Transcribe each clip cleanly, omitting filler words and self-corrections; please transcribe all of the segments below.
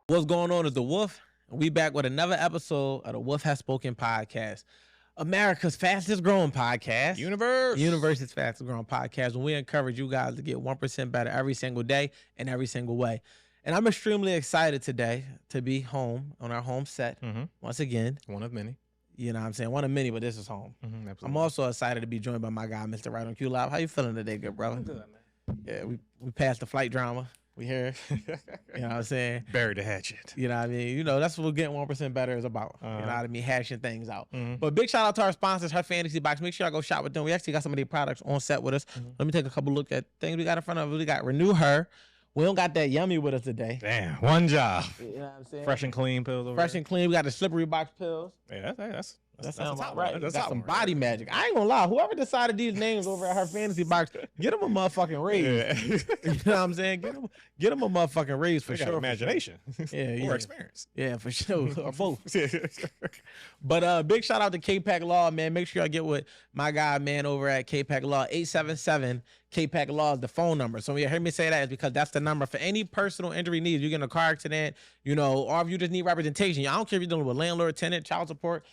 What's going on is the Wolf, and we back with another episode of the Wolf Has Spoken podcast, America's fastest growing podcast. Universe's fastest growing podcast, and we encourage you guys to get 1% better every single day and every single way. And I'm extremely excited today to be home on our home set once again. One of many. You know what I'm saying? One of many, but this is home. Absolutely. I'm also excited to be joined by my guy, Mr. Right on Q Live. How you feeling today, good brother? I'm good, man. Yeah, we passed the flight drama. We here. You know what I'm saying? Buried the hatchet. You know what I mean? You know, that's what getting 1% better is about. You know what I mean? Hashing things out. Mm-hmm. But big shout out to our sponsors, Her Fantasy Box. Make sure y'all go shop with them. We actually got some of their products on set with us. Let me take a couple look at things we got in front of us. We got Renew Her. We don't got that yummy with us today. Damn, one job. You know what I'm saying? Fresh and clean pills over Fresh there. and clean. We got the slippery box pills. Yeah, that sounds top right. One. That's That's some top body one. magic. I ain't gonna lie. Whoever decided these names over at Her Fantasy Box, get them a motherfucking raise. Yeah. You know what I'm saying? Get them a motherfucking raise for They got sure. imagination. Yeah, Or experience. Yeah, for sure. Or both. But big shout out to K-Pack Law, man. Make sure y'all get with my guy, man, over at K-Pack Law. 877 K-Pack Law is the phone number. So when you hear me say that, it's because that's the number for any personal injury needs. You get in a car accident, you know, or if you just need representation. I don't care if you're dealing with landlord, tenant, child support.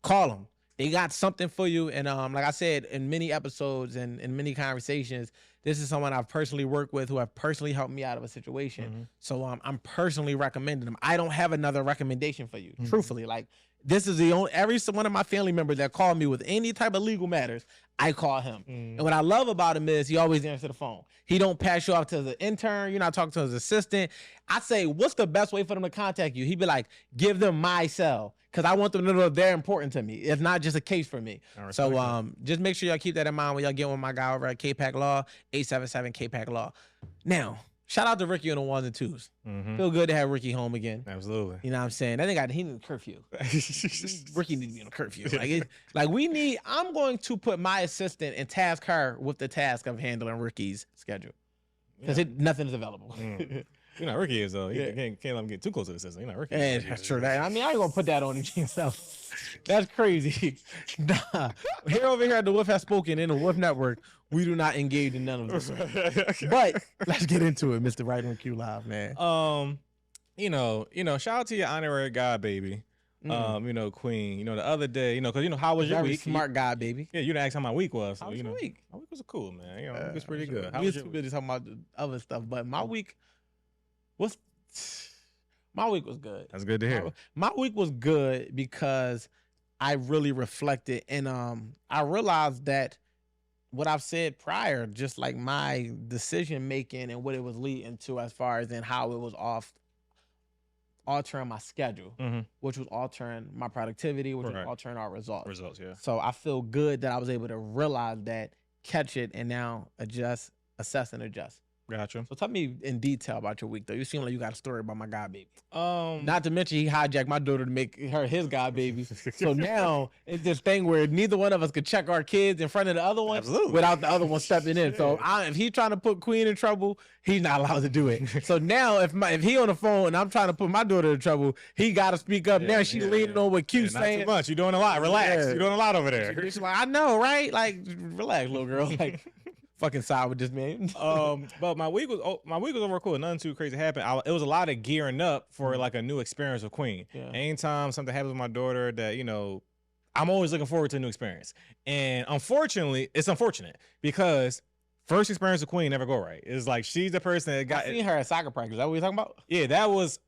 Call them. They got something for you. And like I said, in many episodes and in many conversations, this is someone I've personally worked with who have personally helped me out of a situation. So I'm personally recommending them. I don't have another recommendation for you, truthfully. Like, this is the only, every one of my family members that call me with any type of legal matters, I call him. And what I love about him is he always answers the phone. He don't pass you off to the intern. You're not talking to his assistant. I say, what's the best way for them to contact you? He'd be like, give them my cell. Because I want them to know they're important to me. It's not just a case for me. So just make sure y'all keep that in mind when y'all get with my guy over at K-Pack Law, 877 K-Pack Law. Now, shout out to Ricky on the ones and twos. Feel good to have Ricky home again. Absolutely. You know what I'm saying? That nigga, he needs a curfew. Ricky needs to be on a curfew. I'm going to put my assistant and task her with the task of handling Ricky's schedule. Because nothing is available. You know, Ricky is, though. Can't let him get too close to the system. You know, Ricky. Yeah, that's true. I mean, I ain't gonna put that on him himself. That's crazy. Nah. Over here at the Wolf Has Spoken in the Wolf Network, we do not engage in none of this. But let's get into it, Mr. Right on Q Live, man. You know, shout out to your honorary god baby. You know, Queen. You know, the other day, you know, because how was your Very week? smart guy, baby. Yeah, you didn't ask how my week was. So, How was your week? My week was cool, man. You know, it was pretty good. How We was was your too week? busy talking about the other stuff, but my week was good. That's good to hear. My week was good because I really reflected and I realized that what I've said prior, just like my decision making and what it was leading to as far as in how it was altering my schedule, which was altering my productivity, which was altering our results. Yeah. So I feel good that I was able to realize that, catch it, and now adjust, assess, and adjust. Gotcha. So tell me in detail about your week, though. You seem like you got a story about my god baby. Not Not to mention he hijacked my daughter to make her his god baby. So now it's this thing where neither one of us could check our kids in front of the other one without the other one stepping in. So if he's trying to put Queen in trouble, he's not allowed to do it. So now if he on the phone and I'm trying to put my daughter in trouble, he got to speak up. Now she's leaning on what Q's not saying. too much. You're doing a lot. Relax. Yeah. You're doing a lot over there. She's like, I know, right? Like, relax, little girl. Like, fucking side with this man. But my week was overall cool. Nothing too crazy happened. It was a lot of gearing up for like a new experience with Queen. Yeah. Anytime something happens with my daughter that, you know, I'm always looking forward to a new experience. And unfortunately, it's unfortunate because first experience with Queen never go right. It's like she's the person that got I seen her at soccer practice. Is that what you're talking about? Yeah, that was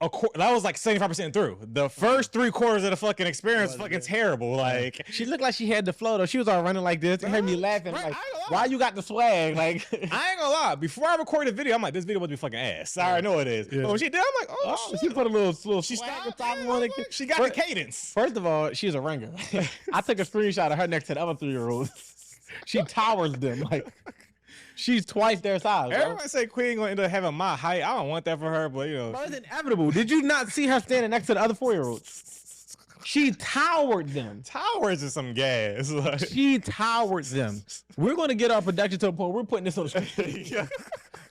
like 75% through. The first 3/4 of the fucking experience was fucking terrible. Like, She looked like she had the flow though. She was all running like this. It had me laughing. Right, Like, I ain't gonna lie. why you got the swag? Like, I ain't gonna lie. Before I recorded the video, I'm like, this video must be fucking ass. I already know it is. Yeah. But when she did, I'm like, oh, oh, shit. she put a little She swag stopped. on top Yeah, of it. like, she got the cadence. First of all, she's a ringer. I took a screenshot of her next to the other 3-year-olds. She towers them. Like, she's twice their size. Bro. Everybody say Queen gonna end up having my height. I don't want that for her, but you know. Bro, it's inevitable. Did you not see her standing next to the other 4-year-olds? She towered them. Towers is some gas. Like, She towered them. We're going to get our production to a point. We're putting this on the screen. yeah.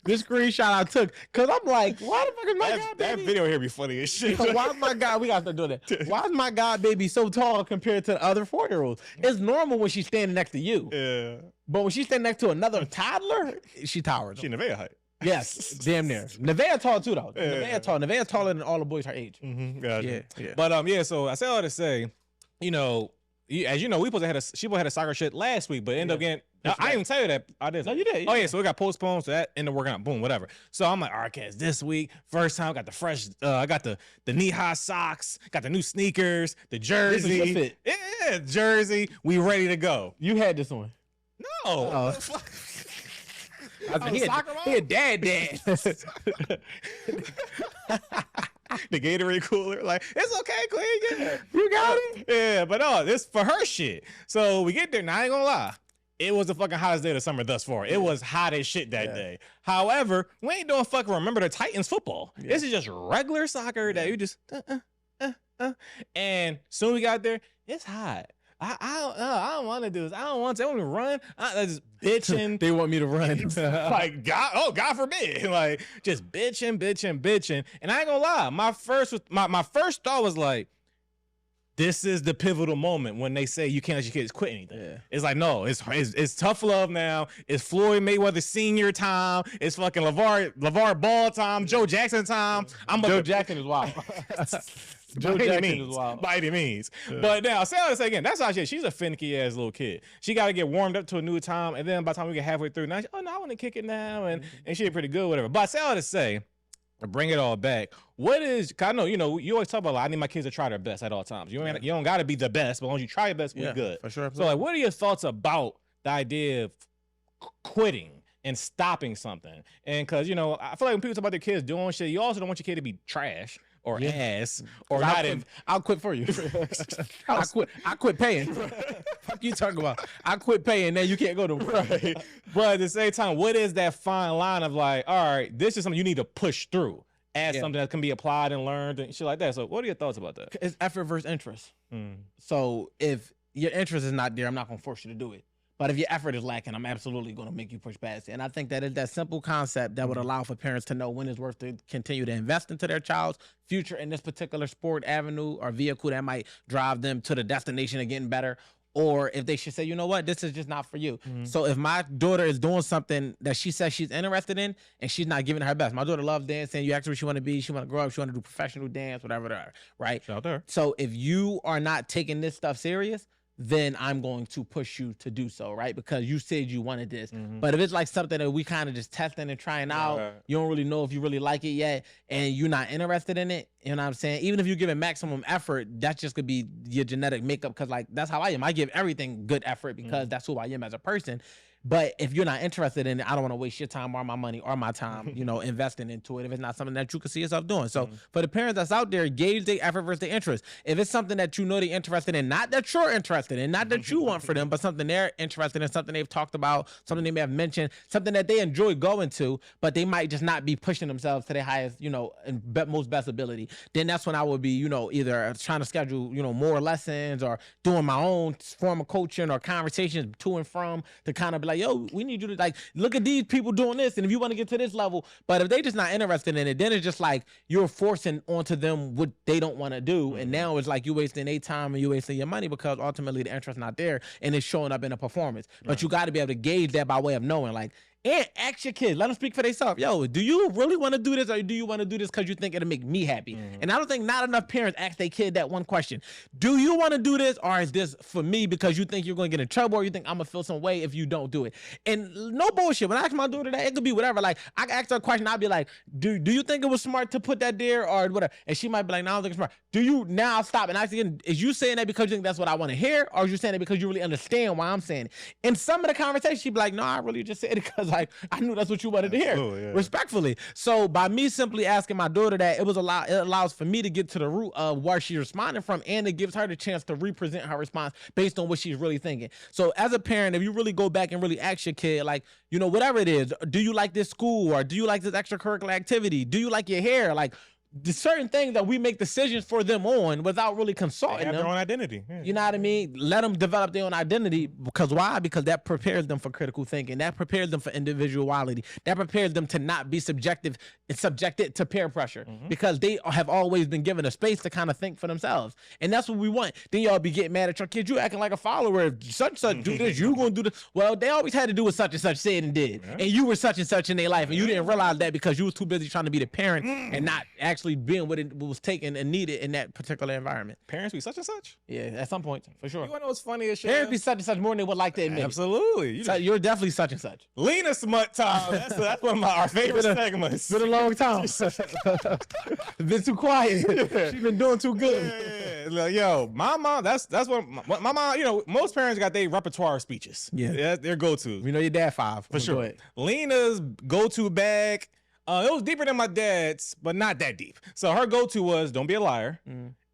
This screenshot I took, because I'm like, why the fuck is my god that baby? video here be funny as shit. Why is my god, we got to start doing that. Why is my god baby so tall compared to the other 4-year-olds? It's normal when she's standing next to you. Yeah. But when she's standing next to another toddler, she towers She them. in the Vega height. Yes, damn near. Nevaeh tall too though. Nevaeh tall. Nevaeh taller than all the boys her age. Gotcha. Yeah. But yeah. So I say all to say, you know, as you know, she had a soccer shit last week, but ended up getting. I didn't even tell you that. I did. No, you did. Oh yeah, so it got postponed. So that ended up working out. Boom, whatever. So I'm like, all right, kids, this week, first time, got the fresh. I got the knee high socks, got the new sneakers, the jersey. This is your fit. Yeah, jersey. We ready to go. You had this one. No. He a dad. The Gatorade cooler, like, it's okay, Queen. Yeah. You got it. Yeah, but no, this for her shit. So we get there. Now I ain't gonna lie. It was the fucking hottest day of the summer thus far. It was hot as shit that day. However, we ain't doing fucking Remember the Titans football. This is just regular soccer that you just and soon we got there, it's hot. I don't want to do this. I don't want to. I want to run. I just bitching. They want me to run. Like, God forbid. Like, just bitching. And I ain't gonna lie. My first thought was like, this is the pivotal moment when they say you can't let your kids quit anything. Yeah. It's like, no, it's tough love now. It's Floyd Mayweather Sr. time. It's fucking LeVar Ball time. Joe Jackson time. Joe Jackson is wild. Joe Jackson is wild. By any means. Yeah. But now, say all this again. That's how she's a finicky ass little kid. She got to get warmed up to a new time. And then by the time we get halfway through, now, I want to kick it now. And she pretty good, whatever. But I say all to say, to bring it all back, what is, cause I know, you always talk about, like, I need my kids to try their best at all times. You don't got to be the best, but as long as you try your best, we're good. For sure. So, like, what are your thoughts about the idea of quitting and stopping something? And because, I feel like when people talk about their kids doing shit, you also don't want your kid to be trash or ass or not. I'll quit for you. I quit paying. Fuck you talking about? I quit paying. Now you can't go to right. But at the same time, what is that fine line of like, all right, this is something you need to push through as something that can be applied and learned and shit like that. So what are your thoughts about that? It's effort versus interest. So if your interest is not there, I'm not gonna force you to do it. But if your effort is lacking, I'm absolutely going to make you push past it. And I think that is that simple concept that would allow for parents to know when it's worth to continue to invest into their child's future in this particular sport, avenue, or vehicle that might drive them to the destination of getting better. Or if they should say, you know what, this is just not for you. So if my daughter is doing something that she says she's interested in and she's not giving her best. My daughter loves dancing. You ask her what she want to be. She want to grow up. She want to do professional dance, whatever, right? Out there. So if you are not taking this stuff serious, then I'm going to push you to do so, right? Because you said you wanted this. But if it's like something that we kind of just testing and trying out, you don't really know if you really like it yet, and you're not interested in it, you know what I'm saying? Even if you give it maximum effort, that just could be your genetic makeup, because like that's how I am. I give everything good effort because that's who I am as a person. But if you're not interested in it, I don't want to waste your time or my money or my time, investing into it if it's not something that you can see yourself doing. So for the parents that's out there, gauge the effort versus the interest. If it's something that you know they're interested in, not that you're interested in, not that you want for them, but something they're interested in, something they've talked about, something they may have mentioned, something that they enjoy going to, but they might just not be pushing themselves to their highest, and most best ability, then that's when I would be, either trying to schedule, more lessons or doing my own form of coaching or conversations to and from to kind of be like, yo, we need you to like look at these people doing this, and if you want to get to this level. But if they just not interested in it, then it's just like you're forcing onto them what they don't want to do, and now it's like you wasting their time and you wasting your money because ultimately the interest not there and it's showing up in a performance. But you got to be able to gauge that by way of knowing, like, and ask your kids, let them speak for themselves. Yo, do you really want to do this, or do you want to do this because you think it'll make me happy? And I don't think not enough parents ask their kid that one question. Do you want to do this, or is this for me because you think you're going to get in trouble, or you think I'm going to feel some way if you don't do it? And no bullshit. When I ask my daughter that, it could be whatever. Like, I can ask her a question, I'll be like, do you think it was smart to put that there, or whatever? And she might be like, no, I don't think it's smart. Do you, now I'll stop and ask again, is you saying that because you think that's what I want to hear, or is you saying it because you really understand why I'm saying it? In some of the conversation, she'd be like, no, I really just said it because like I knew that's what you wanted to hear, respectfully. So by me simply asking my daughter that, it allows for me to get to the root of where she's responding from, and it gives her the chance to represent her response based on what she's really thinking. So as a parent, if you really go back and really ask your kid, like, whatever it is, do you like this school, or do you like this extracurricular activity? Do you like your hair? Like, the certain things that we make decisions for them on without really consulting They have them. their own identity. You know what I mean? Let them develop their own identity. Because why? Because that prepares them for critical thinking. That prepares them for individuality. That prepares them to not be subjected to peer pressure. Because they have always been given a space to kind of think for themselves. And that's what we want. Then y'all be getting mad at your kids. You acting like a follower. If such and such do this, you gonna do this. Well, they always had to do what such and such said and did. And you were such and such in their life. And you didn't realize that because you was too busy trying to be the parent and not actually being what it was taken and needed in that particular environment. Parents be such and such? Yeah, at some point, for sure. You wanna know what's funny as shit? Parents be such and such more than they would like to admit. Absolutely. You're definitely such and such. Lena Smut time. That's one of our favorite segments. It's been a long time. It's been too quiet. She's been doing too good. Yeah. Like, yo, my mom, that's what my mom, you know, most parents got their repertoire of speeches. Yeah. Their go-to. You know your dad 5. For sure. Lena's go-to bag, it was deeper than my dad's, but not that deep. So her go-to was don't be a liar.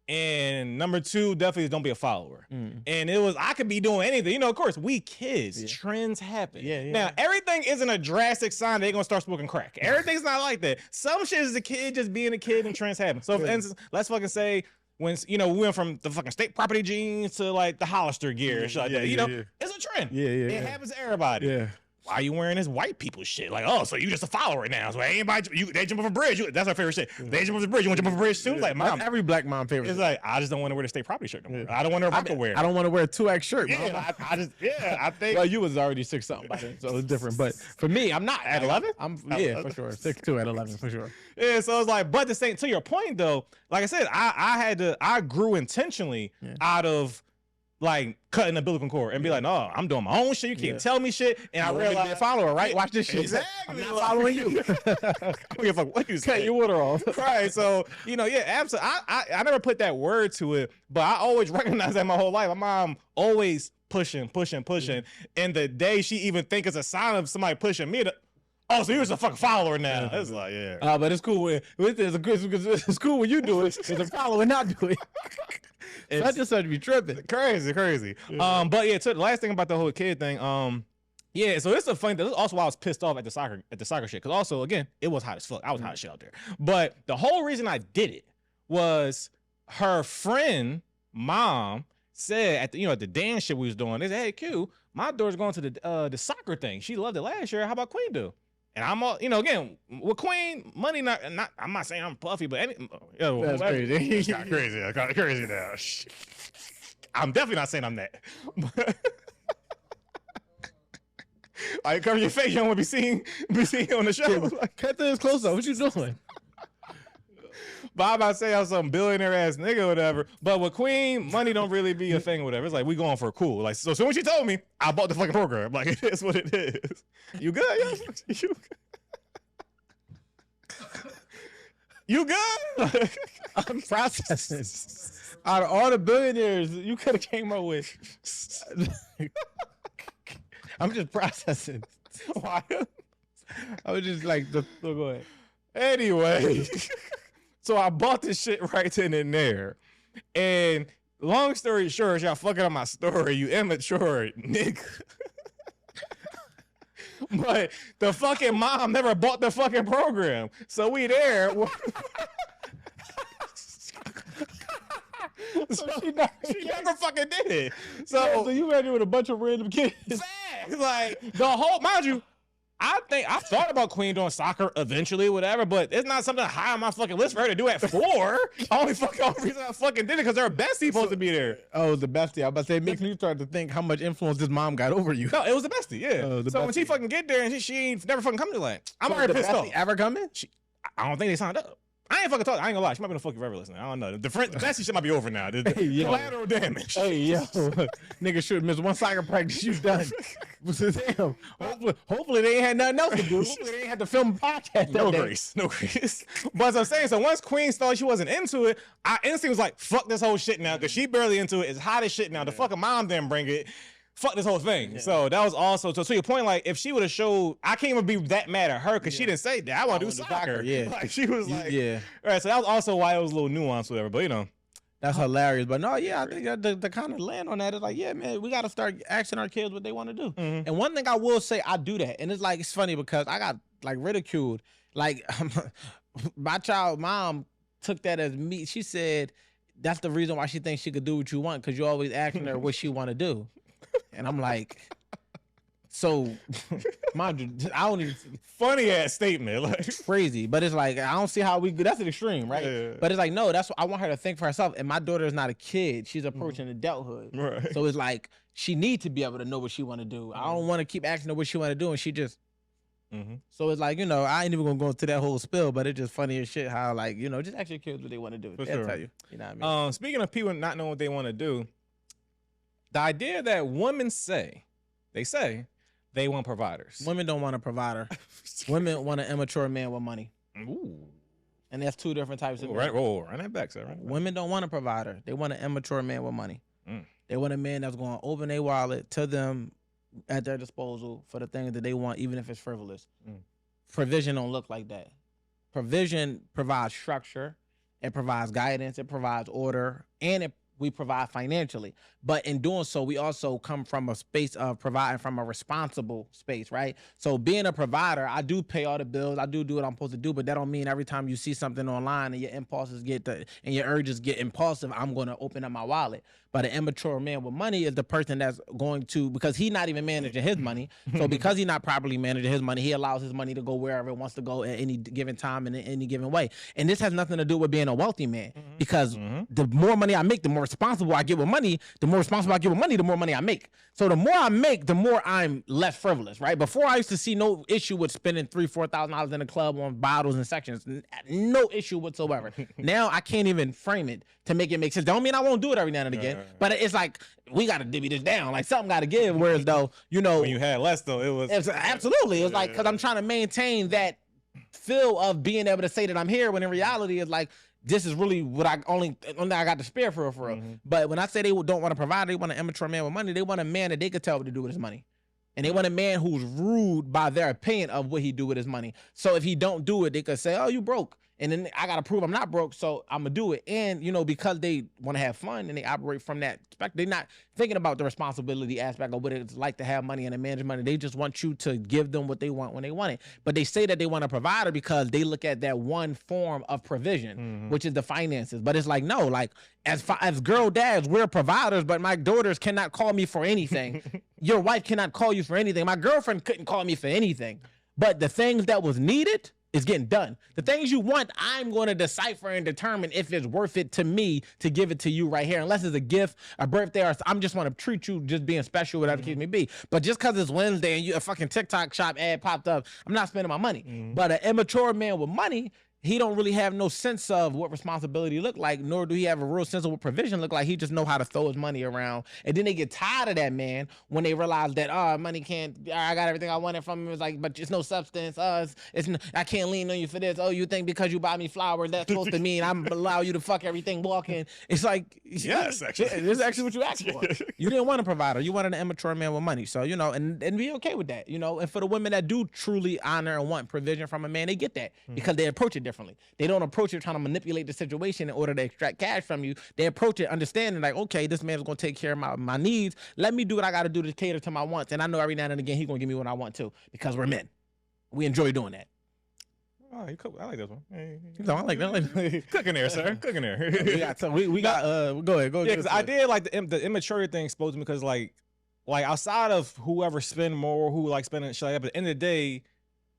And number 2, definitely is don't be a follower. And it was, I could be doing anything. You know, of course, we kids, trends happen. Now, everything isn't a drastic sign they're going to start smoking crack. Everything's not like that. Some shit is a kid just being a kid and trends happen. So, for instance, let's fucking say, when, you know, we went from the fucking state property jeans to like the Hollister gear. You know, it's a trend. It happens to everybody. Why are you wearing this white people shit? Like, oh, so you just a follower now. So anybody, they jump off a bridge. That's our favorite shit. They jump off the bridge. You want to jump off a bridge too? Like, mom. That's every black mom favorite. It's like, I just don't want to wear the state property shirt no more. I don't want to rock wear. I don't want to wear a 2X shirt. Yeah, I think. Well, you was already 6 something by then, so it's different. But for me, I'm not at 11. For sure 6'2" at 11 for sure. Yeah, so it's like, but the same to your point though. Like I said, I grew intentionally out of like cutting the umbilical cord and be like, no, I'm doing my own shit. You can't tell me shit. And I realized, be a follower, right? Watch this shit. Exactly. I'm not following you. What you say? Cut your water off. Right. So, you know, absolutely. I never put that word to it, but I always recognized that my whole life. My mom always pushing. And the day she even think it's a sign of somebody pushing me to, oh, so you're just a fucking follower now. It's like, but it's cool when it's cool when you do it. It's a follower not do it. Such and such be tripping. Crazy. But yeah, so the last thing about the whole kid thing, yeah, so it's a funny. This is also why I was pissed off at the soccer shit. Because also, again, it was hot as fuck. I was hot as shit out there. But the whole reason I did it was her friend, mom, said at the dance shit we was doing, they said, hey, Q, my daughter's going to the soccer thing. She loved it last year. How about Queen do? And I'm all, again, with Queen, money not. I'm not saying I'm puffy, but that's crazy. It's kind of crazy. It's kind of crazy now. I'm definitely not saying I'm that. All right, cover your face. You don't want to be seen on the show. Cut this close up. What you doing? But I'm about to say I'm some billionaire ass nigga or whatever. But with Queen, money don't really be a thing or whatever. It's like we going for a cool. Like so when she told me, I bought the fucking program. Like it is what it is. You good? Yo? You good? I'm processing. Out of all the billionaires you could have came up with, I'm just processing. Why? I was just like, go ahead. Anyway. So I bought this shit right then and there. And long story short, y'all fucking up my story, you immature nigga. But the fucking mom never bought the fucking program. So we there. So she never fucking did it. So you ran there with a bunch of random kids. Facts. Like the whole, mind you, I thought about Queen doing soccer eventually, whatever, but it's not something high on my fucking list for her to do at 4. Only reason I fucking did it because her bestie supposed to be there. Oh, the bestie. I was about to say, it makes me start to think how much influence this mom got over you. No, it was the bestie, yeah. So bestie. when she fucking get there and she ain't never fucking come to like, I'm already pissed off. Ever coming? I don't think they signed up. I ain't fucking talking. I ain't gonna lie. She might be the fuck forever listening. I don't know. The bestie shit might be over now. The collateral damage. Hey, yo. Nigga should miss one soccer practice. You done. Damn. Hopefully they ain't had nothing else to do. Hopefully they ain't had to film a podcast. No grace. But as I'm saying, so once Queen thought she wasn't into it, I instantly was like, fuck this whole shit now. Because she barely into it. It's hot as shit now. The fucking mom didn't bring it. Fuck this whole thing. So that was also, so to your point, like, if she would have showed, I can't even be that mad at her because she didn't say that. I want to do soccer. Yeah. Like, she was like, All right, so that was also why it was a little nuanced, whatever, but That's hilarious. But no, I think the kind of land on that is like, yeah, man, we got to start asking our kids what they want to do. Mm-hmm. And one thing I will say, I do that. And it's like, it's funny because I got like ridiculed. Like my child mom took that as me. She said that's the reason why she thinks she could do what you want, because you're always asking her what she want to do. And I'm like, so, mind you, I don't even. Funny ass statement, like crazy, but it's like I don't see how we. That's an extreme, right? Yeah. But it's like no, that's what I want her to think for herself. And my daughter is not a kid; she's approaching adulthood. Right. So it's like she needs to be able to know what she want to do. I don't want to keep asking her what she want to do, and she just. So it's like, you know, I ain't even gonna go into that whole spill, but it's just funny as shit how, like, you know, just ask your kids what they want to do. They'll tell you. You know what I mean? Speaking of people not knowing what they want to do, the idea that women say they want providers. Women don't want a provider. Women want an immature man with money. Ooh. And that's two different types of men. Right, run that back, sir. Women don't want a provider. They want an immature man with money. They want a man that's going to open their wallet to them at their disposal for the things that they want, even if it's frivolous. Provision don't look like that. Provision provides structure, it provides guidance, it provides order, and we provide financially. But in doing so, we also come from a space of providing from a responsible space, right? So being a provider, I do pay all the bills, I do what I'm supposed to do, but that don't mean every time you see something online and your impulses and your urges get impulsive, I'm going to open up my wallet. But an immature man with money is the person that's going to, because he's not even managing his money. So because he's not properly managing his money, he allows his money to go wherever it wants to go at any given time and in any given way. And this has nothing to do with being a wealthy man, because the more money I make, the more responsible I get with money. The more responsible I get with money, the more money I make. So the more I make, the more I'm less frivolous, right? Before, I used to see no issue with spending $3,000-$4,000 in a club on bottles and sections. No issue whatsoever. Now I can't even frame it to make it make sense. Don't mean I won't do it every now and again, but it's like we got to divvy this down. Like something got to give. Whereas though, you know, when you had less though, it's absolutely. It's like, because I'm trying to maintain that feel of being able to say that I'm here, when in reality it's like, this is really what I only I got to spare for real. But when I say they don't want to provide, they want an immature man with money. They want a man that they could tell what to do with his money. And they want a man who's ruled by their opinion of what he do with his money. So if he don't do it, they could say, oh, you broke. And then I got to prove I'm not broke, so I'm going to do it. And, you know, because they want to have fun and they operate from that perspective, they're not thinking about the responsibility aspect of what it's like to have money and to manage money. They just want you to give them what they want when they want it. But they say that they want a provider because they look at that one form of provision, which is the finances. But it's like, no, like as girl dads, we're providers, but my daughters cannot call me for anything. Your wife cannot call you for anything. My girlfriend couldn't call me for anything. But the things that was needed is getting done. The things you want, I'm going to decipher and determine if it's worth it to me to give it to you right here. Unless it's a gift, a birthday, or I'm just want to treat you just being special, whatever the case may be. But just because it's Wednesday and a fucking TikTok shop ad popped up, I'm not spending my money. But an immature man with money, he don't really have no sense of what responsibility look like, nor do he have a real sense of what provision look like. He just know how to throw his money around. And then they get tired of that man when they realize that, oh, money can't, I got everything I wanted from him. It's like, but it's no substance. I can't lean on you for this. Oh, you think because you buy me flowers, that's supposed to mean I'm allow you to fuck everything walking. It's like, yes, actually. This is actually what you asked for. You didn't want a provider. You wanted an immature man with money. So, you know, and be okay with that, you know. And for the women that do truly honor and want provision from a man, they get that because they approach it differently. They don't approach it trying to manipulate the situation in order to extract cash from you. They approach it understanding like, okay, this man's going to take care of my needs. Let me do what I got to do to cater to my wants. And I know every now and again he's going to give me what I want to, because we're men. We enjoy doing that. Oh, you cook. I like this one. No, I like that. Cooking there, sir. Cooking there. we got go ahead. Yeah, because I did like the immaturity thing exposed me, because like outside of whoever spend more, who like spending shit like that, but at the end of the day,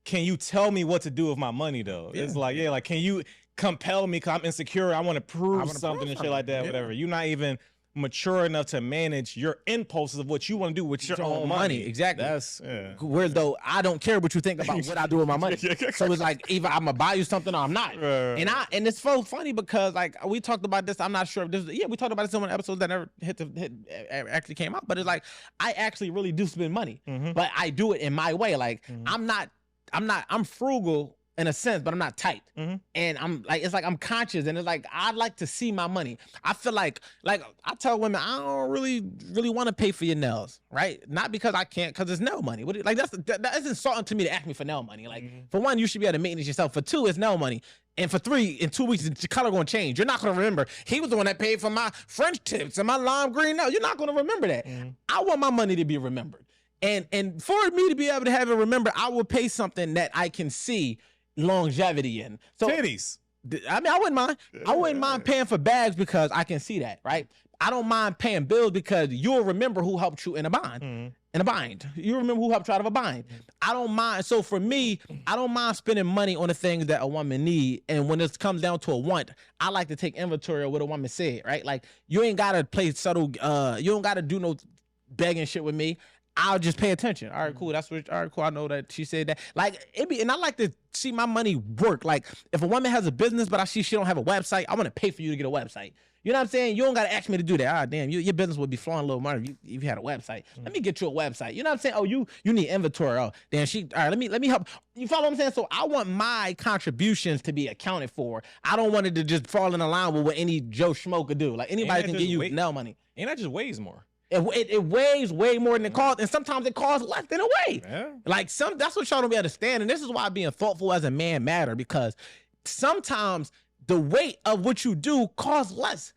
can you tell me what to do with my money though? Yeah. It's like, like, can you compel me because I'm insecure? I want to prove something and shit like that, whatever. You're not even mature enough to manage your impulses of what you want to do with your own money. Exactly. That's whereas though I don't care what you think about what I do with my money. So it's like either I'm gonna buy you something or I'm not. And it's so funny because like we talked about this. I'm not sure if this. We talked about this in one episode that never actually came out. But it's like I actually really do spend money, but I do it in my way. Like I'm frugal in a sense, but I'm not tight. And I'm like, it's like I'm conscious, and it's like I'd like to see my money. I feel like I tell women I don't really want to pay for your nails, right? Not because I can't, because it's nail money. Like that's insulting to me to ask me for nail money. Like for one, you should be able to maintenance yourself. For two, it's nail money. And for three, in 2 weeks, the color gonna change. You're not gonna remember. He was the one that paid for my French tips and my lime green nails. You're not gonna remember that. I want my money to be remembered. And for me to be able to have it remembered, I will pay something that I can see longevity in. So titties. I mean, I wouldn't mind. I wouldn't mind paying for bags because I can see that, right? I don't mind paying bills because you'll remember who helped you in a bind. In a bind. You remember who helped you out of a bind. I don't mind. So for me, I don't mind spending money on the things that a woman need. And when it comes down to a want, I like to take inventory of what a woman said, right? Like, you ain't got to play subtle, you don't got to do no begging shit with me. I'll just pay attention. All right, cool. All right, cool. I know that she said that. Like, and I like to see my money work. Like, if a woman has a business, but I see she don't have a website, I want to pay for you to get a website. You know what I'm saying? You don't got to ask me to do that. Ah, damn, your business would be flowing a little money if you had a website. Let me get you a website. You know what I'm saying? Oh, you need inventory. Oh, damn, all right, let me help. You follow what I'm saying? So I want my contributions to be accounted for. I don't want it to just fall in line with what any Joe Schmo could do. Like, anybody can give you no money. And that just weighs more. It weighs way more than it costs, and sometimes it costs less than it weighs. Yeah. Like, that's what y'all don't be understanding. This is why being thoughtful as a man matter, because sometimes the weight of what you do costs less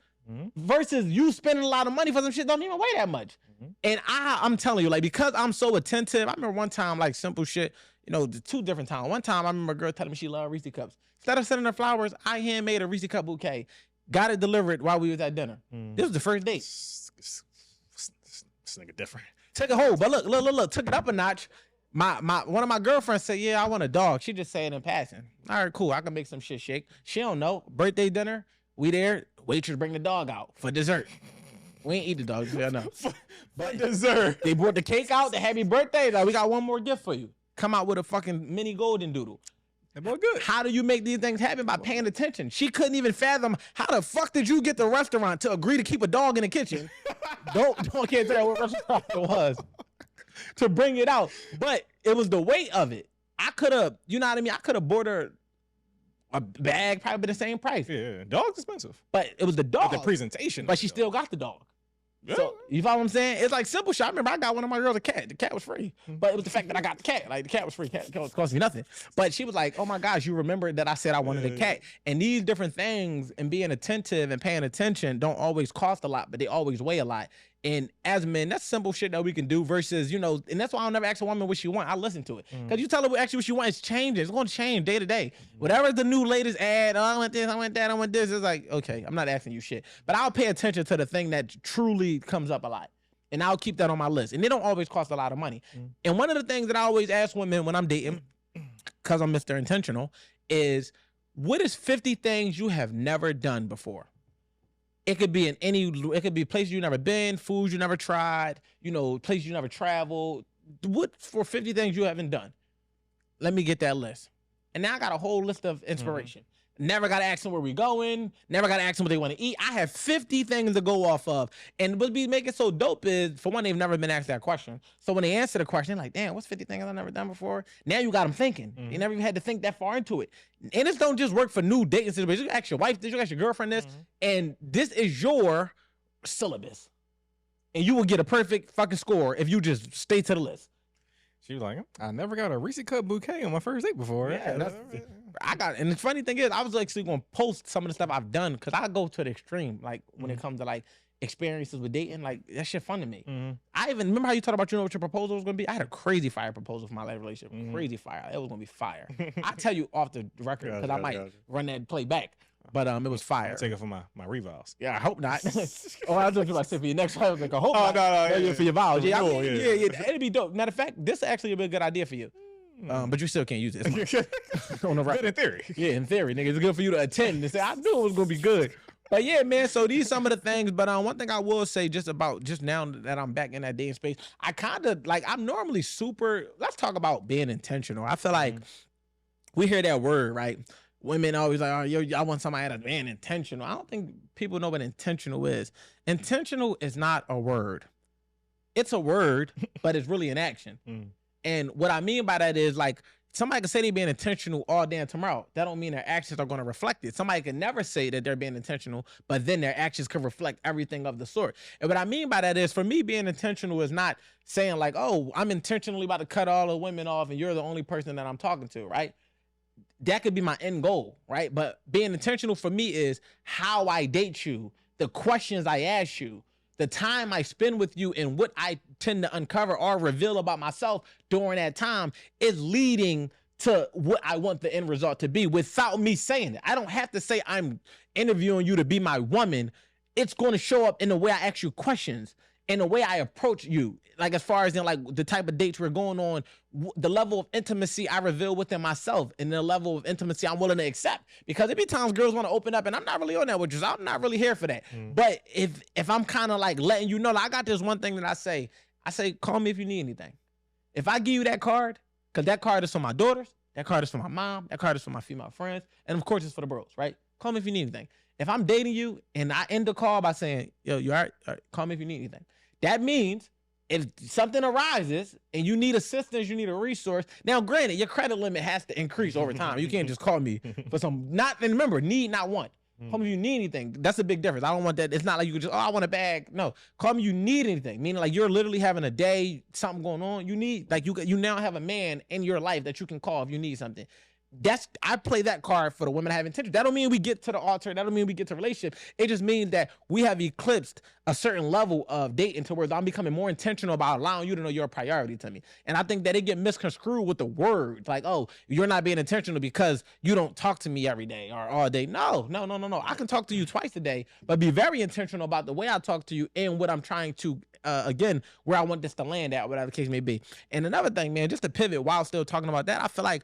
versus you spending a lot of money for some shit don't even weigh that much. And I'm telling you, like, because I'm so attentive, I remember one time, like, simple shit, you know, 2 different times. One time I remember a girl telling me she loved Reese cups. Instead of sending her flowers, I handmade a Reese cup bouquet, got it delivered while we was at dinner. This was the first date. This nigga different. Took it home, but look, took it up a notch. One of my girlfriends said, yeah, I want a dog. She just said it in passing. All right, cool. I can make some shit shake. She don't know. Birthday dinner, we there. Waitress bring the dog out for dessert. We ain't eat the dog. Yeah, no. But dessert. They brought the cake out. The happy birthday. Like, we got one more gift for you. Come out with a fucking mini golden doodle. That boy good. How do you make these things happen? By paying attention. She couldn't even fathom how the fuck did you get the restaurant to agree to keep a dog in the kitchen? Can't tell you what restaurant it was to bring it out. But it was the weight of it. I could have, you know what I mean? I could have bought her a bag, probably the same price. Yeah, dog's expensive. But it was the dog. But the presentation. But she still got the dog. Yeah. So, you follow what I'm saying? It's like simple shit. I remember I got one of my girls a cat. The cat was free. But it was the fact that I got the cat. Like, the cat was free. Cat cost me nothing. But she was like, oh my gosh, you remember that I said I wanted a cat. And these different things and being attentive and paying attention don't always cost a lot, but they always weigh a lot. And as men, that's simple shit that we can do versus, you know, and that's why I'll never ask a woman what she want. I listen to it. Because you tell her actually what she wants, it's changing. It's going to change day to day. Whatever the new latest ad, oh, I want this, I want that, I want this. It's like, okay, I'm not asking you shit. But I'll pay attention to the thing that truly comes up a lot. And I'll keep that on my list. And they don't always cost a lot of money. And one of the things that I always ask women when I'm dating, because I'm Mr. Intentional, is what is 50 things you have never done before? It could be it could be places you've never been, foods you never tried, you know, places you never traveled. What for 50 things you haven't done? Let me get that list. And now I got a whole list of inspiration. Never got to ask them where we going. Never got to ask them what they want to eat. I have 50 things to go off of. And what be making so dope is, for one, they've never been asked that question. So when they answer the question, like, damn, what's 50 things I've never done before? Now you got them thinking. They never even had to think that far into it. And this don't just work for new dating situations. You ask your wife this, you ask your girlfriend this, and this is your syllabus. And you will get a perfect fucking score if you just stay to the list. She was like, I never got a Reese cup bouquet on my first date before. Yeah, and the funny thing is, I was actually going to post some of the stuff I've done because I go to the extreme, like when it comes to like experiences with dating, like that shit fun to me. I even remember how you talked about, you know, what your proposal was going to be. I had a crazy fire proposal for my life relationship. Crazy fire. It was going to be fire. I tell you off the record because I might run that play back. But it was fire. I'll take it for my revals. Yeah, I hope not. Oh, I was about to say for your next one. I was like, I hope not. No, for your vows. Yeah, it'd be dope. Matter of fact, this actually be a good idea for you. But you still can't use it. Good in theory. Yeah, in theory, nigga. It's good for you to attend and say, I knew it was going to be good. But yeah, man, so these some of the things. But one thing I will say just now that I'm back in that dating space, I kind of, like, I'm normally super, let's talk about being intentional. I feel like we hear that word, right? Women always like, oh, yo, I want somebody that's being intentional. I don't think people know what intentional is. Intentional is not a word. It's a word, but it's really an action. And what I mean by that is, like, somebody can say they're being intentional all day and tomorrow. That don't mean their actions are going to reflect it. Somebody can never say that they're being intentional, but then their actions can reflect everything of the sort. And what I mean by that is, for me, being intentional is not saying like, oh, I'm intentionally about to cut all the women off and you're the only person that I'm talking to, right? That could be my end goal, right? But being intentional for me is how I date you, the questions I ask you, the time I spend with you, and what I tend to uncover or reveal about myself during that time is leading to what I want the end result to be without me saying it. I don't have to say I'm interviewing you to be my woman. It's going to show up in the way I ask you questions, in the way I approach you. Like as far as in like the type of dates we're going on, the level of intimacy I reveal within myself, and the level of intimacy I'm willing to accept. Because there be times girls want to open up, and I'm not really on that with you. So I'm not really here for that. But if I'm kind of like letting you know, like I got this one thing that I say, call me if you need anything. If I give you that card, because that card is for my daughters, that card is for my mom, that card is for my female friends, and of course it's for the bros, right? Call me if you need anything. If I'm dating you and I end the call by saying, yo, you all right? All right, call me if you need anything. That means if something arises and you need assistance, you need a resource. Now, granted, your credit limit has to increase over time. You can't just call me for some, not, and remember, need, not want. Call me if you need anything. That's a big difference. I don't want that. It's not like you could just, oh, I want a bag. No, call me you need anything. Meaning like you're literally having a day, something going on. You need, like you now have a man in your life that you can call if you need something. I play that card for the women that have intention. That don't mean we get to the altar. That don't mean we get to relationship. It just means that we have eclipsed a certain level of dating to where I'm becoming more intentional about allowing you to know you're a priority to me. And I think that it get misconstrued with the words like, oh, you're not being intentional because you don't talk to me every day or all day. No. I can talk to you twice a day, but be very intentional about the way I talk to you and what I'm trying to, again, where I want this to land at, whatever the case may be. And another thing, man, just to pivot while still talking about that, I feel like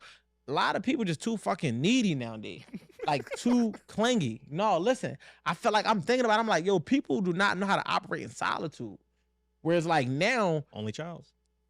a lot of people just too fucking needy nowadays, like too clingy. No, listen, I feel like I'm thinking about it, I'm like, yo, people do not know how to operate in solitude. Whereas like now, only child.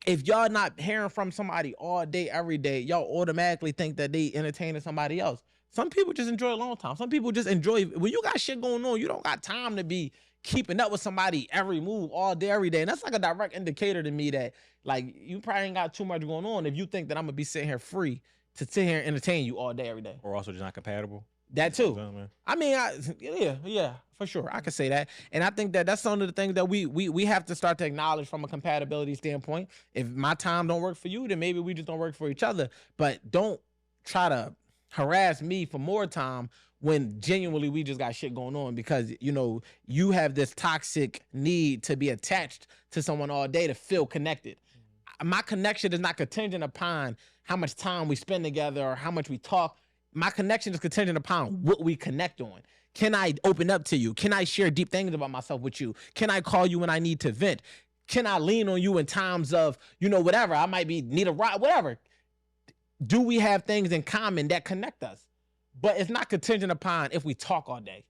If y'all not hearing from somebody all day, every day, y'all automatically think that they entertaining somebody else. Some people just enjoy alone time. Some people just enjoy, when you got shit going on, you don't got time to be keeping up with somebody every move all day, every day. And that's like a direct indicator to me that like you probably ain't got too much going on if you think that I'm gonna be sitting here free to sit here and entertain you all day, every day. Or also just not compatible. That too. I mean, yeah, for sure. I could say that. And I think that that's some of the things that we have to start to acknowledge from a compatibility standpoint. If my time don't work for you, then maybe we just don't work for each other. But don't try to harass me for more time when genuinely we just got shit going on, because, you know, you have this toxic need to be attached to someone all day to feel connected. My connection is not contingent upon how much time we spend together or how much we talk. My connection is contingent upon what we connect on. Can I open up to you? Can I share deep things about myself with you? Can I call you when I need to vent? Can I lean on you in times of, you know, whatever, I might need a ride, whatever. Do we have things in common that connect us? But it's not contingent upon if we talk all day.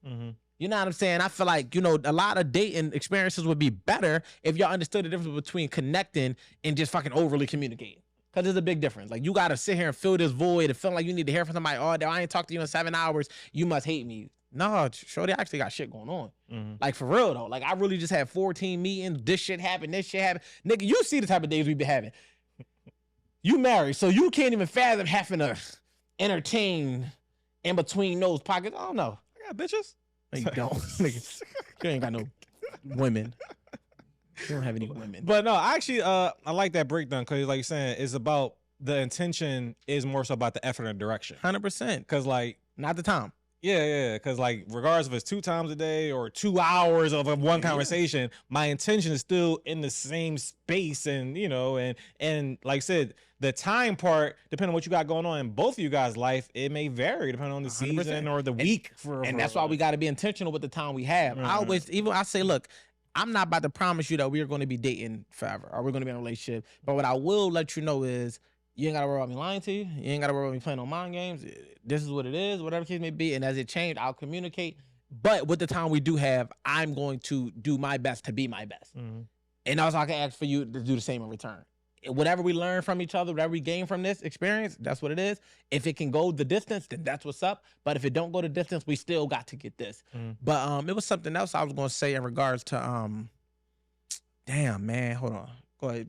You know what I'm saying? I feel like, you know, a lot of dating experiences would be better if y'all understood the difference between connecting and just fucking overly communicating. Because there's a big difference. Like, you got to sit here and fill this void and feel like you need to hear from somebody all day. I ain't talked to you in 7 hours. You must hate me. No, shorty actually got shit going on. Like, for real, though. Like, I really just had 14 meetings. This shit happened. This shit happened. Nigga, you see the type of days we been having. You married, so you can't even fathom having to entertain in between those pockets. I don't know. I got bitches. No, you don't. Nigga, you ain't got no women. You don't have any women. But no, actually, I like that breakdown because, like you're saying, it's about the intention is more so about the effort and direction. 100%. Because, like, not the time. Yeah. Because, like, regardless if it's 2 times a day or 2 hours of one conversation, my intention is still in the same space, and you know, and like I said, the time part, depending on what you got going on in both of you guys' life, it may vary depending on the 100%. Season or the week. And that's why we got to be intentional with the time we have. I say, look, I'm not about to promise you that we are going to be dating forever or we're going to be in a relationship. But what I will let you know is you ain't got to worry about me lying to you. You ain't got to worry about me playing on mind games. This is what it is, whatever the case may be. And as it changes, I'll communicate. But with the time we do have, I'm going to do my best to be my best. And also I can ask for you to do the same in return. Whatever we learn from each other, whatever we gain from this experience, that's what it is. If it can go the distance, then that's what's up. But if it don't go the distance, we still got to get this. But it was something else I was going to say in regards to, damn, man, hold on. Go ahead.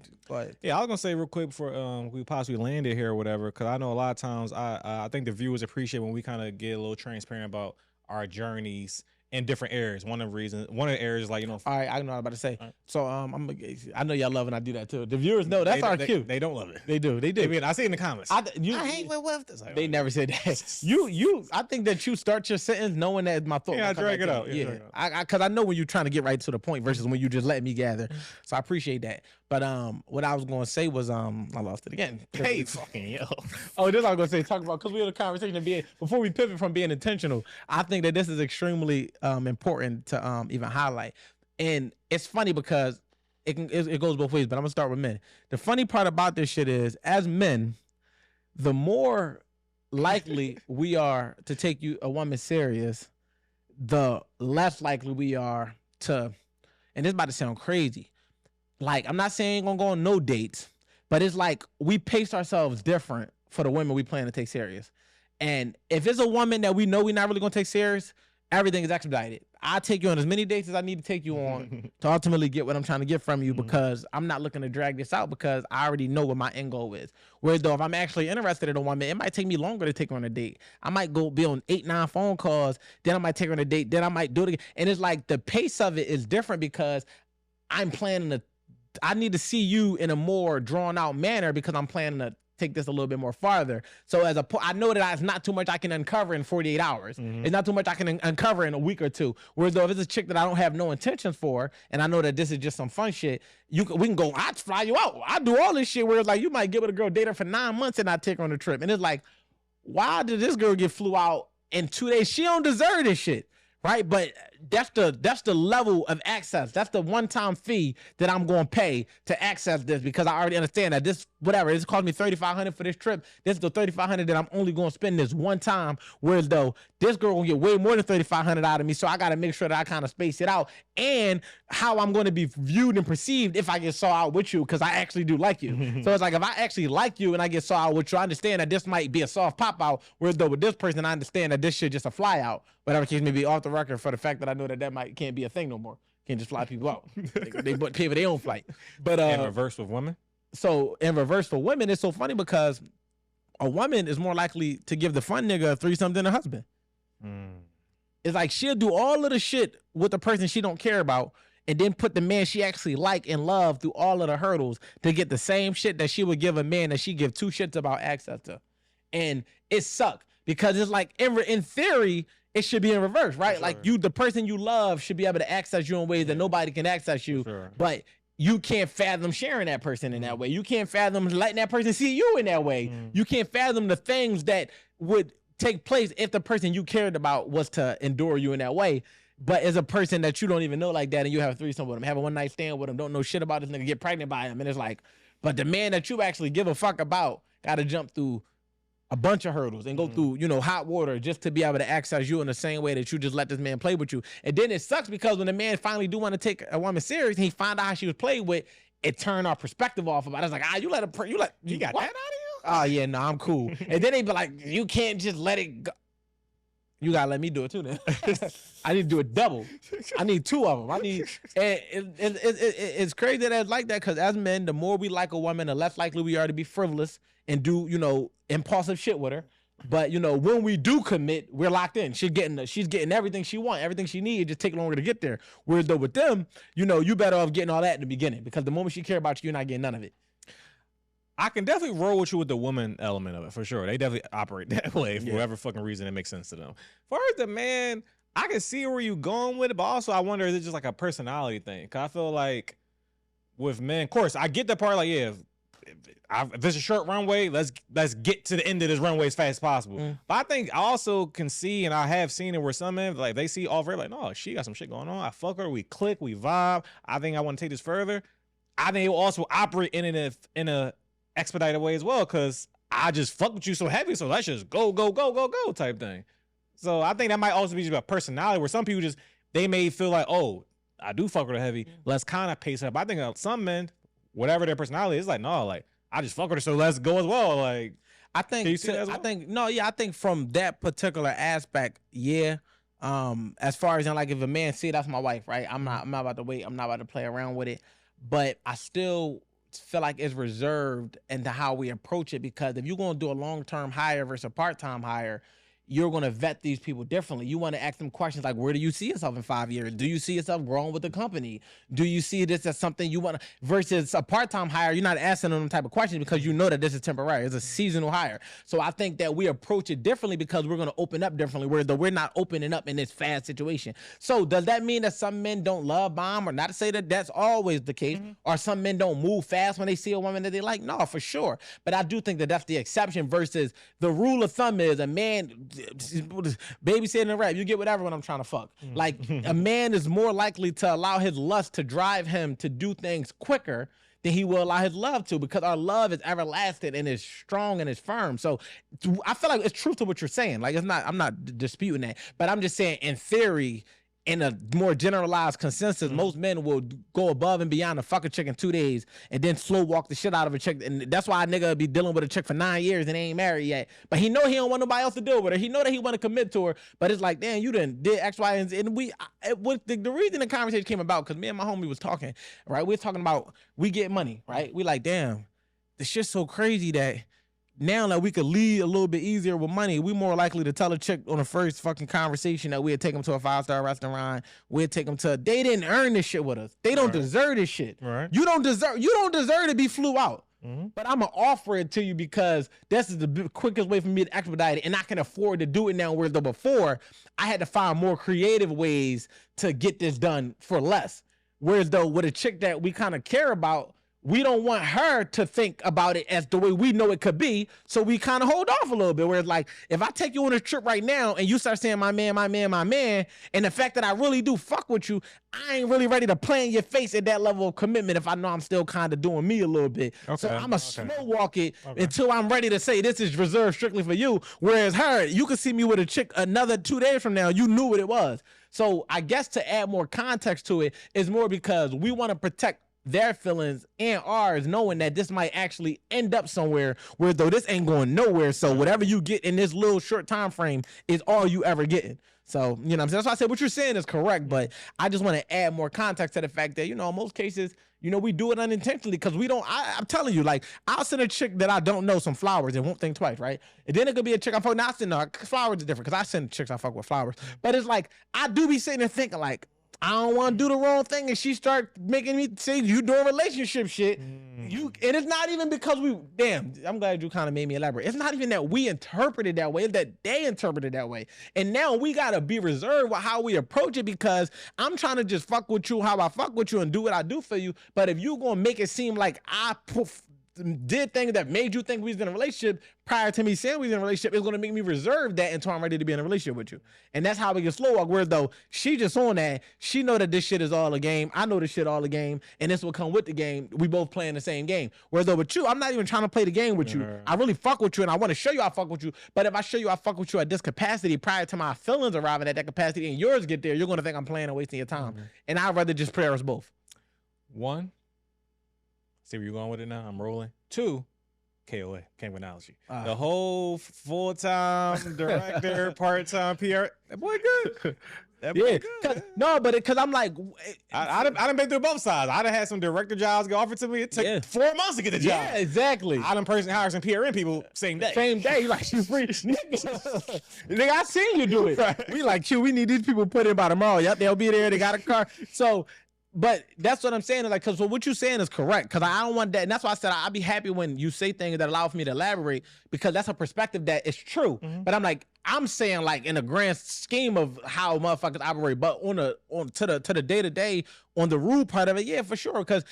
Yeah, I was going to say real quick before we possibly landed here or whatever, because I know a lot of times I think the viewers appreciate when we kind of get a little transparent about our journeys in different areas. One of the areas like, you know. All right, I know what I'm about to say. Right. So I know y'all love when I do that too. The viewers know that's our cue. They don't love it. They do. I see it in the comments. I hate with this. They never said that. I think that you start your sentence knowing that my thought. Yeah, I drag it out. Yeah, because I know when you're trying to get right to the point versus when you just let me gather. So I appreciate that. But what I was going to say was I lost it again. Hey, fucking yo. Oh, this I was going to say, talk about, because we had a conversation of being, before we pivot from being intentional, I think that this is extremely important to even highlight. And it's funny because it goes both ways, but I'm going to start with men. The funny part about this shit is, as men, the more likely we are to take a woman serious, the less likely we are to, and this is about to sound crazy, like, I'm not saying I'm gonna go on no dates, but it's like we pace ourselves different for the women we plan to take serious. And if it's a woman that we know we're not really gonna take serious, everything is expedited. I take you on as many dates as I need to take you on to ultimately get what I'm trying to get from you, because I'm not looking to drag this out, because I already know what my end goal is. Whereas though, if I'm actually interested in a woman, it might take me longer to take her on a date. I might go be on 8-9 phone calls, then I might take her on a date, then I might do it again. And it's like the pace of it is different, because I'm planning to, I need to see you in a more drawn out manner, because I'm planning to take this a little bit more farther. So I know that it's not too much I can uncover in 48 hours. It's not too much I can uncover in a week or two. Whereas though, if it's a chick that I don't have no intentions for, and I know that this is just some fun shit, we can go, I'd fly you out. I do all this shit where it's like, you might get with a girl, date her for 9 months, and I take her on a trip. And it's like, why did this girl get flew out in 2 days? She don't deserve this shit. Right, but that's the level of access. That's the one-time fee that I'm going to pay to access this, because I already understand that this, whatever, this cost me $3,500 for this trip. This is the $3,500 that I'm only going to spend this one time. Whereas though, this girl will get way more than $3,500 out of me, so I got to make sure that I kind of space it out, and how I'm going to be viewed and perceived if I get saw out with you, because I actually do like you. So it's like, if I actually like you and I get saw out with you, I understand that this might be a soft pop out. Whereas though, with this person, I understand that this shit just a fly out. Whatever case may be, off the record, for the fact that I know that can't be a thing no more. Can't just fly people out. They pay for their own flight. But in reverse with women. So in reverse for women, it's so funny, because a woman is more likely to give the fun nigga a threesome than a husband. It's like, she'll do all of the shit with the person she don't care about, and then put the man she actually like and love through all of the hurdles to get the same shit that she would give a man that she give two shits about access to. And it sucks, because it's like, in theory, it should be in reverse, right? Sure. Like, the person you love should be able to access you in ways that nobody can access you. Sure. But you can't fathom sharing that person in that way. You can't fathom letting that person see you in that way. You can't fathom the things that would take place if the person you cared about was to endure you in that way. But as a person that you don't even know like that, and you have a threesome with him, have a one-night stand with him, don't know shit about this nigga, get pregnant by him, and it's like, but the man that you actually give a fuck about got to jump through a bunch of hurdles and go through, hot water just to be able to access you in the same way that you just let this man play with you. And then it sucks, because when the man finally do want to take a woman serious, and he find out how she was played with, it turned our perspective off about it. It's like, you got what? That out of you? Oh yeah, no, I'm cool. And then they be like, you can't just let it go. You gotta let me do it too then. I need to do it double. I need 2 of them. It's crazy that it's like that, because as men, the more we like a woman, the less likely we are to be frivolous and do, impulsive shit with her. But when we do commit, we're locked in. She's getting everything she wants, everything she needs. It just take longer to get there. Whereas though with them, you better off getting all that in the beginning, because the moment she care about you, you're not getting none of it. I can definitely roll with you with the woman element of it, for sure. They definitely operate that way for whatever fucking reason it makes sense to them. As far as the man, I can see where you going with it, but also I wonder, is it just like a personality thing? Because I feel like with men, of course, I get the part, like, if there's a short runway, let's get to the end of this runway as fast as possible. But I think I also can see, and I have seen it where some men, like, they see all like, no, she got some shit going on. I fuck her, we click, we vibe. I think I want to take this further. I think it will also operate in a expedited way as well, because I just fuck with you so heavy, so let's just go type thing. So I think that might also be just about personality, where some people they may feel like, oh, I do fuck with her heavy, let's kind of pace up. I think some men, whatever their personality is, like, no, like, I just fuck with her, so let's go as well. Like, I think, can you see that as well? I think from that particular aspect, yeah. As far as like, if a man see that's my wife, right? I'm not about to wait. I'm not about to play around with it. But I still feel like it's reserved into how we approach it, because if you're going to do a long-term hire versus a part-time hire, you're going to vet these people differently. You want to ask them questions like, where do you see yourself in 5 years? Do you see yourself growing with the company? Do you see this as something you want to, versus a part-time hire, you're not asking them type of questions because you know that this is temporary. It's a seasonal hire. So I think that we approach it differently because we're going to open up differently, whereas though we're not opening up in this fast situation. So does that mean that some men don't love bomb, or not to say that that's always the case, or some men don't move fast when they see a woman that they like? No, for sure. But I do think that that's the exception versus the rule of thumb is a man, babysitting and rap, you get whatever when I'm trying to fuck. Like a man is more likely to allow his lust to drive him to do things quicker than he will allow his love to, because our love is everlasting and is strong and is firm. So I feel like it's truth to what you're saying. Like, it's not, I'm not disputing that, but I'm just saying in theory, in a more generalized consensus, most men will go above and beyond to fuck a chick in 2 days and then slow walk the shit out of a chick. And that's why a nigga be dealing with a chick for 9 years and they ain't married yet. But he know he don't want nobody else to deal with her. He know that he want to commit to her. But it's like, damn, you done did X, Y, and Z. And the reason the conversation came about, because me and my homie was talking, right? We was talking about we get money, right? We like, damn, the shit's so crazy that now that we could lead a little bit easier with money, we more likely to tell a chick on the first fucking conversation that we'd take them to a 5-star restaurant. We'd take them to, they didn't earn this shit with us. They don't deserve this shit. Right. You don't deserve to be flew out. But I'm gonna offer it to you because this is the quickest way for me to expedite it, and I can afford to do it now. Whereas though before, I had to find more creative ways to get this done for less. Whereas though with a chick that we kind of care about, we don't want her to think about it as the way we know it could be, so we kind of hold off a little bit. Whereas, like, if I take you on a trip right now and you start saying my man, my man, my man, and the fact that I really do fuck with you, I ain't really ready to play in your face at that level of commitment if I know I'm still kind of doing me a little bit. Okay. So I'm going to slow walk it until I'm ready to say this is reserved strictly for you. Whereas her, you could see me with a chick another 2 days from now, you knew what it was. So I guess to add more context to it is more because we want to protect their feelings and ours, knowing that this might actually end up somewhere where though this ain't going nowhere. So whatever you get in this little short time frame is all you ever getting. So, you know what I'm saying? That's why I said what you're saying is correct, but I just want to add more context to the fact that, you know, in most cases, you know, we do it unintentionally because we don't, I'm telling you, like, I'll send a chick that I don't know some flowers and won't think twice, right? And then it could be a chick I fuck, now I send her, flowers is different because I send chicks I fuck with flowers. But it's like, I do be sitting there thinking like, I don't want to do the wrong thing, and she start making me say you doing relationship shit. And it's not even because I'm glad you kind of made me elaborate. It's not even that we interpret it that way, it's that they interpret it that way. And now we got to be reserved with how we approach it, because I'm trying to just fuck with you how I fuck with you and do what I do for you. But if you going to make it seem like I did things that made you think we was in a relationship prior to me saying we was in a relationship, it's going to make me reserve that until I'm ready to be in a relationship with you. And that's how we get slow walk. Whereas though she just on that, she know that this shit is all a game. I know this shit all a game, and this will come with the game. We both playing the same game. Whereas though with you, I'm not even trying to play the game with you. I really fuck with you, and I want to show you I fuck with you. But if I show you I fuck with you at this capacity prior to my feelings arriving at that capacity and yours get there, you're going to think I'm playing and wasting your time. And I'd rather just play us both. One, see where you're going with it now? I'm rolling. 2, KOA, Analogy. The whole full-time director, part-time PR, that boy good. That boy good. No, but because I'm like, I done been through both sides. I done had some director jobs get offered to me. It took 4 months to get the job. Yeah, exactly. I done personally hired some PRN people same day. Same day, like you free. Nigga, I seen you do it. Right. We like, we need these people put in by tomorrow. Yep, they'll be there. They got a car. So. But that's what I'm saying, like, because what you're saying is correct, because I don't want that, and that's why I said I'd be happy when you say things that allow for me to elaborate, because that's a perspective that is true. But I'm like, I'm saying like in the grand scheme of how motherfuckers operate, but to the day-to-day, on the rule part of it, yeah, for sure, because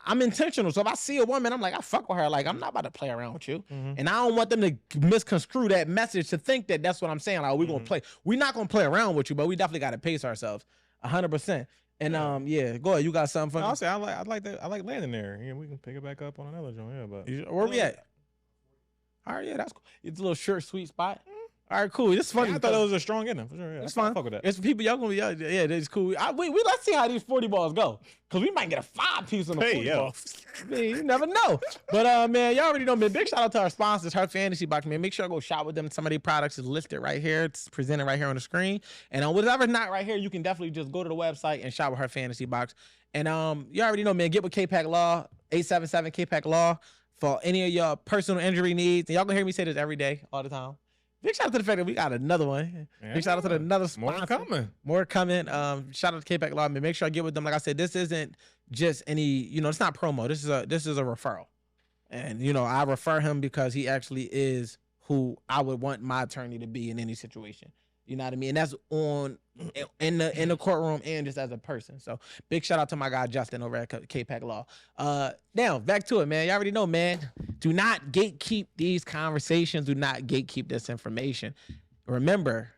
I'm intentional. So if I see a woman, I'm like, I fuck with her, like, I'm not about to play around with you. And I don't want them to misconstrue that message to think that that's what I'm saying, like, we're going to play. We're not going to play around with you, but we definitely got to pace ourselves 100%. And yeah, go ahead. You got something for me? I'll say I like landing there. Yeah, we can pick it back up on another joint. Yeah, but where we at? All right, yeah, that's cool. It's a little short, sweet spot. All right, cool. This is funny. I thought it was a strong ending for sure. Yeah, it's fine. Fuck with that. It's people y'all gonna be. Yeah, that's cool. Let's see how these 40 balls go, cause we might get a 5-piece on the 40 ball. I mean, you never know. But man, y'all already know, man. Big shout out to our sponsors, Her Fantasy Box, man. Make sure I go shop with them. Some of their products is listed right here. It's presented right here on the screen. And whatever's not right here, you can definitely just go to the website and shop with Her Fantasy Box. And you already know, man. Get with K-Pack Law, 877 K-Pack Law for any of your personal injury needs. And y'all gonna hear me say this every day, all the time. Big shout out to the fact that we got another one. Yeah. Big shout out to another sponsor. More coming. Shout out to K-Pack Law. Make sure I get with them. Like I said, this isn't just any, it's not promo. This is a referral. And, I refer him because he actually is who I would want my attorney to be in any situation. You know what I mean? And that's in the courtroom and just as a person. So big shout out to my guy Justin over at K-Pack Law. Now back to it, man. You already know, man. Do not gatekeep these conversations. Do not gatekeep this information. Remember,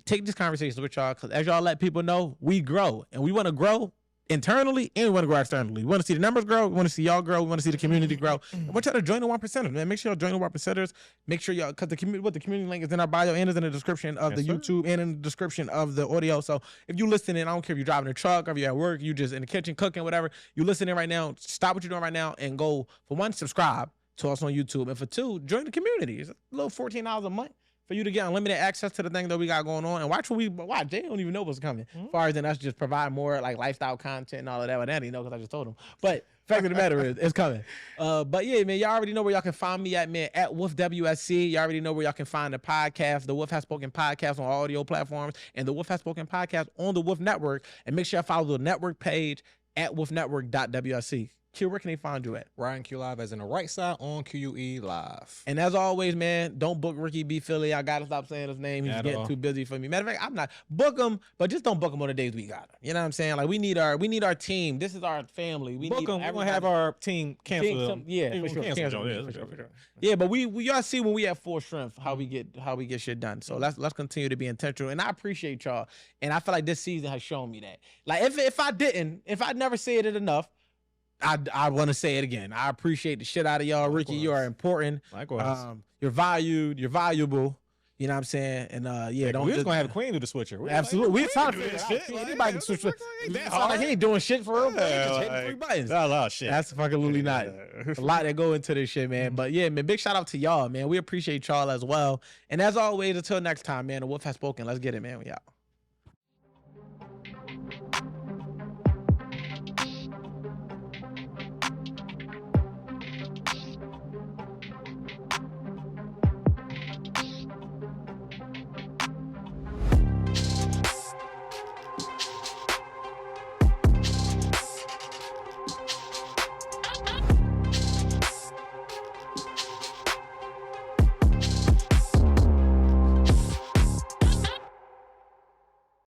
take these conversations with y'all, because as y'all let people know, we grow, and we want to grow internally and we want to grow externally. We want to see the numbers grow. We want to see y'all grow. We want to see the community grow. I want y'all to join the 1%ers, man. Make sure y'all join the 1%ers. Make sure y'all, because the community link is in our bio and is in the description of the YouTube and in the description of the audio. So if you listening, I don't care if you're driving a truck or if you're at work, you just in the kitchen cooking, whatever, you listening right now, stop what you're doing right now and go, for one, subscribe to us on YouTube, and for two, join the community. It's a little $14 a month for you to get unlimited access to the thing that we got going on, and watch what we watch. They don't even know what's coming. As far as then us just provide more like lifestyle content and all of that. But they know because I just told them. But fact of the matter is, it's coming. But yeah, man, y'all already know where y'all can find me at, man, at Wolf WSC. Y'all already know where y'all can find the podcast, the Wolf Has Spoken podcast on audio platforms, and the Wolf Has Spoken podcast on the Wolf Network. And make sure you follow the network page at wolfnetwork.wsc. Q, where can they find you at? Ryan Q Live, as in the right side on QUE Live. And as always, man, don't book Ricky B. Philly. I gotta stop saying his name. He's getting too busy for me. Matter of fact, I'm not book him, but just don't book him on the days we got him. You know what I'm saying? Like we need our team. This is our family. We book need him. We're gonna have our team cancel them. Yeah, for sure. For sure. Yeah, but we y'all see when we have full strength how we get shit done. So let's continue to be intentional. And I appreciate y'all. And I feel like this season has shown me that. Like if I never said it enough, I want to say it again. I appreciate the shit out of y'all. Ricky, you are important. Likewise. You're valued. You're valuable. You know what I'm saying? And yeah, we're just gonna have a queen do the switcher. Absolutely. We're trying to figure it out. Anybody can switch. It's not like he ain't doing shit for real. He just hitting 3 buttons. That's a lot of shit. That's fucking not. A lot that go into this shit, man. But yeah, man, big shout out to y'all, man. We appreciate y'all as well. And as always, until next time, man, the Wolf Has Spoken. Let's get it, man. We out.